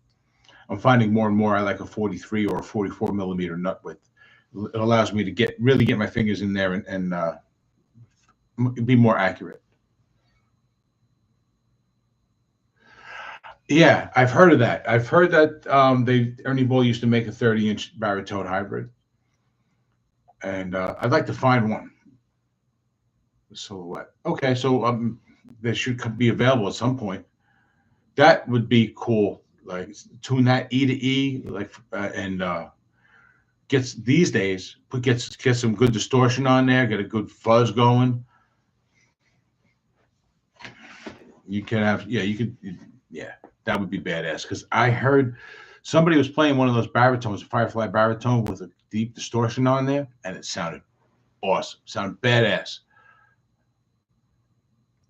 I'm finding more and more I like a 43 or a 44 millimeter nut width. It allows me to really get my fingers in there and be more accurate. Yeah, I've heard of that. I've heard that Ernie Ball used to make a 30-inch baritone hybrid, and I'd like to find one. The silhouette. Okay, so they should be available at some point. That would be cool. Like tune that E to E, like and gets these days get some good distortion on there, get a good fuzz going. You can have you could yeah, that would be badass because I heard somebody was playing one of those baritones, Firefly baritone with a deep distortion on there, and it sounded awesome, sounded badass.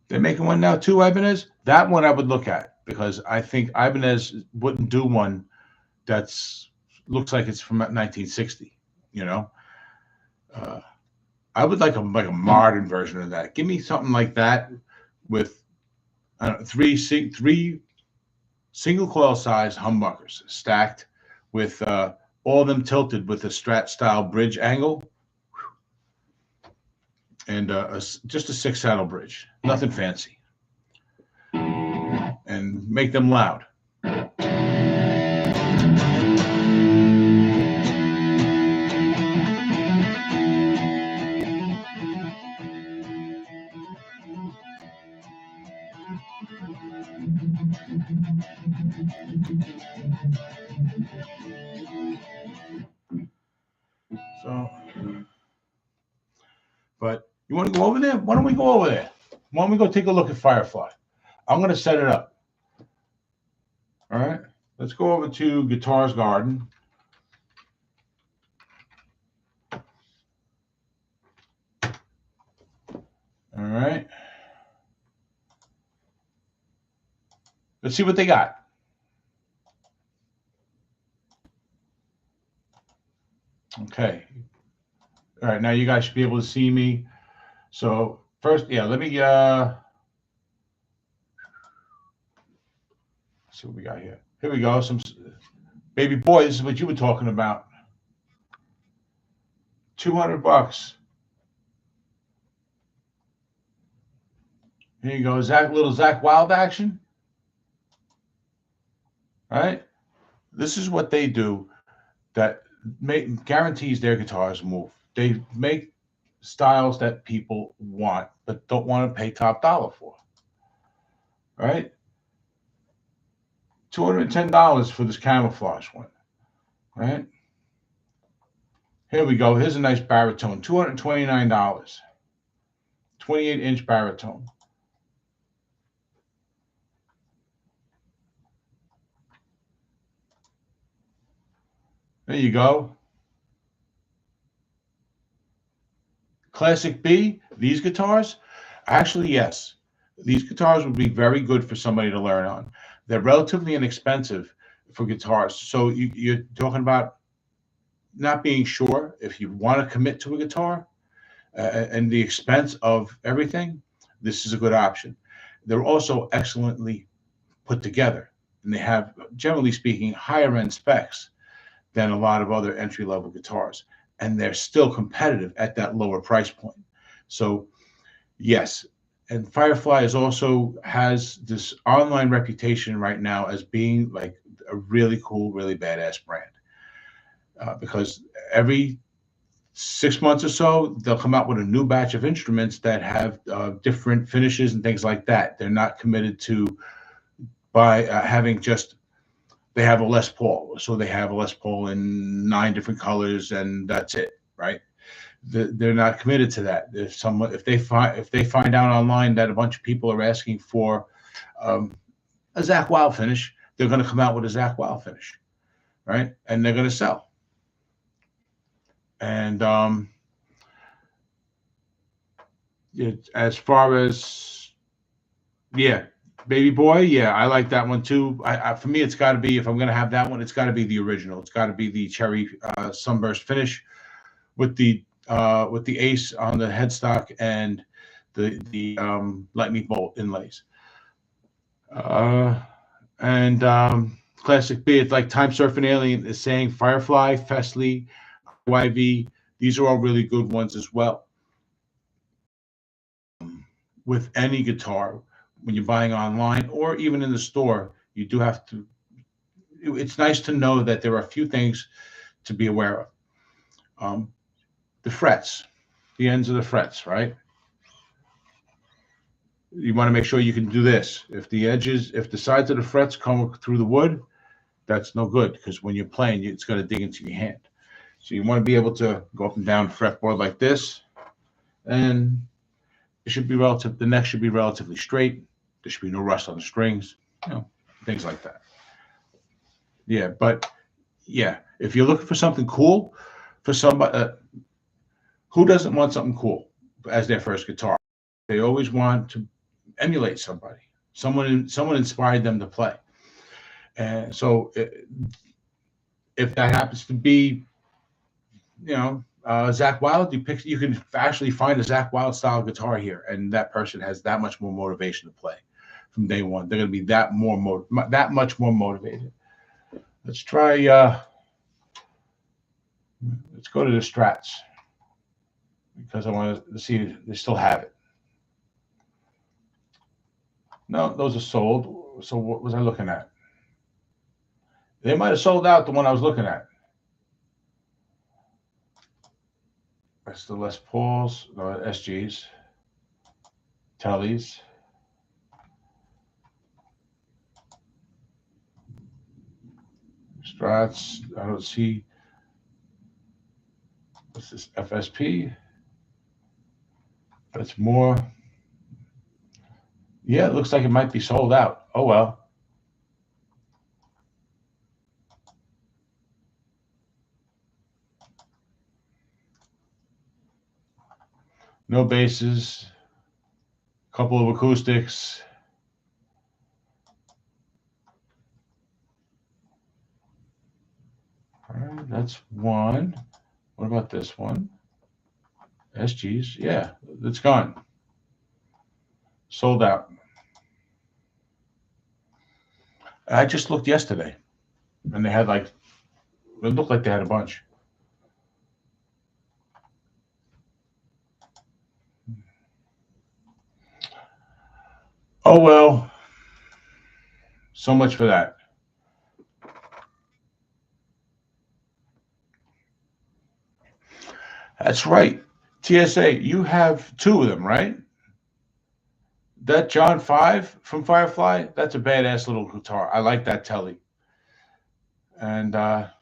They're making one now too, Ibanez. That one I would look at because I think Ibanez wouldn't do one that's looks like it's from 1960. You know, uh, I would like a modern version of that. Give me something like that with three single coil size humbuckers stacked with all of them tilted with a Strat style bridge angle and just a six saddle bridge, nothing fancy, and make them loud. So, but you want to go over there? Why don't we go over there? Why don't we go take a look at Firefly? I'm going to set it up. All right. Let's go over to Guitars Garden. All right. Let's see what they got. Okay. All right. Now you guys should be able to see me. So first, yeah, let me see what we got here. Here we go. Some baby boy. This is what you were talking about. $200. Here you go. Little Zach Wild action. All right. This is what they do that guarantees their guitars move. They make styles that people want but don't want to pay top dollar for. All right. $210 for this camouflage one. All right. Here we go. Here's a nice baritone. $229. 28-inch baritone. There you go. Classic B, these guitars, actually, yes. These guitars would be very good for somebody to learn on. They're relatively inexpensive for guitars. So you're talking about not being sure if you want to commit to a guitar and the expense of everything. This is a good option. They're also excellently put together, and they have, generally speaking, higher end specs than a lot of other entry level guitars, and they're still competitive at that lower price point. So yes, and Firefly is also has this online reputation right now as being like a really cool, really badass brand, because every 6 months or so they'll come out with a new batch of instruments that have different finishes and things like that. They're not committed to by having just they have a Les Paul, so they have a Les Paul in 9 different colors, and that's it, right? They're not committed to that. If they find out online that a bunch of people are asking for a Zach Wild finish, they're going to come out with a Zach Wild finish, right? And they're going to sell. And as far as yeah, Baby Boy, yeah, I like that one too. For me, it's got to be if I'm going to have that one, it's got to be the original. It's got to be the cherry sunburst finish with the ace on the headstock and the lightning bolt inlays. And Classic B, it's like Time Surfing Alien is saying Firefly, Festly, YV. These are all really good ones as well. With any guitar, when you're buying online or even in the store, you do have to. It's nice to know that there are a few things to be aware of. The frets, the ends of the frets, right? You want to make sure you can do this. If the sides of the frets come through the wood, that's no good because when you're playing, it's going to dig into your hand. So you want to be able to go up and down fretboard like this, and it should be relative. The neck should be relatively straight. There should be no rust on the strings, things like that. Yeah, but yeah, if you're looking for something cool for somebody, who doesn't want something cool as their first guitar? They always want to emulate somebody. Someone inspired them to play, and so if that happens to be, Zach Wild, you can actually find a Zach Wild style guitar here, and that person has that much more motivation to play from day one. They're going to be that much more motivated. Let's try. Let's go to the Strats because I want to see if they still have it. No, those are sold. So what was I looking at? They might have sold out the one I was looking at. That's the Les Pauls, no, SGs, Tellys. Strats, I don't see. What's this? FSP. That's more. Yeah, it looks like it might be sold out. Oh well. No basses. Couple of acoustics. All right, that's one. What about this one? SGs. Yeah, it's gone. Sold out. I just looked yesterday, and they had it looked like they had a bunch. Oh well. So much for that. That's right. TSA, you have two of them, right? That John 5 from Firefly, that's a badass little guitar. I like that Telly. And well,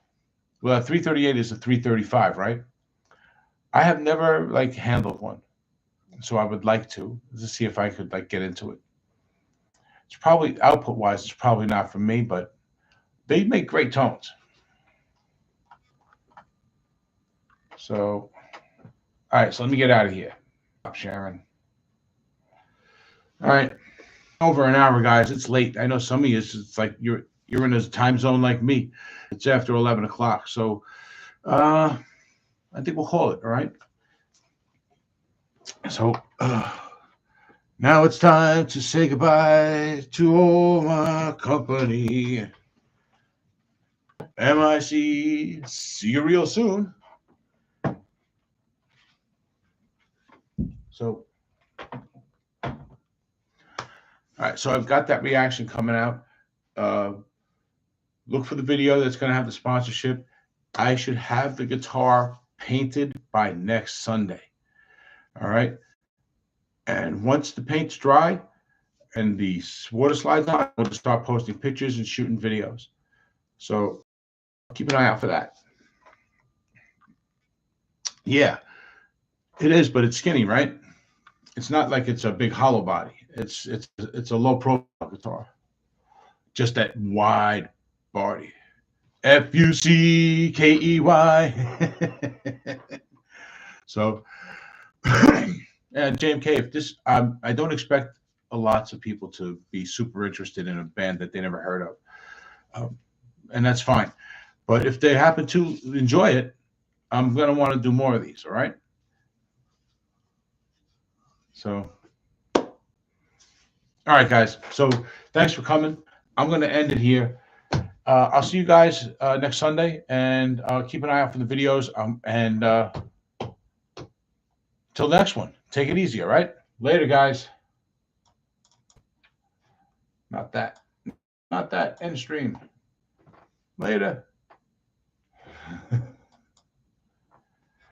338 is a 335, right? I have never handled one, so I would like to see if I could get into it. It's probably output wise, it's probably not for me, but they make great tones. So, all right. So let me get out of here. Stop sharing. All right. Over an hour, guys. It's late. I know some of you. It's like you're in a time zone like me. It's after 11 o'clock. So, I think we'll call it. All right. So. Now it's time to say goodbye to all my company. MIC. See you real soon. So, all right. So I've got that reaction coming out. Look for the video that's going to have the sponsorship. I should have the guitar painted by next Sunday. All right. And once the paint's dry and the water slides on, we'll just start posting pictures and shooting videos. So keep an eye out for that. Yeah, it is, but it's skinny, right? It's not like it's a big hollow body. It's a low profile guitar. Just that wide body. Fuckey. So, and JMK, if this, I don't expect lots of people to be super interested in a band that they never heard of, and that's fine. But if they happen to enjoy it, I'm gonna want to do more of these. All right. So, all right, guys. So, thanks for coming. I'm gonna end it here. I'll see you guys next Sunday, and keep an eye out for the videos. And till the next one, take it easy, all right? Later, guys. Not that. Not that. End stream. Later.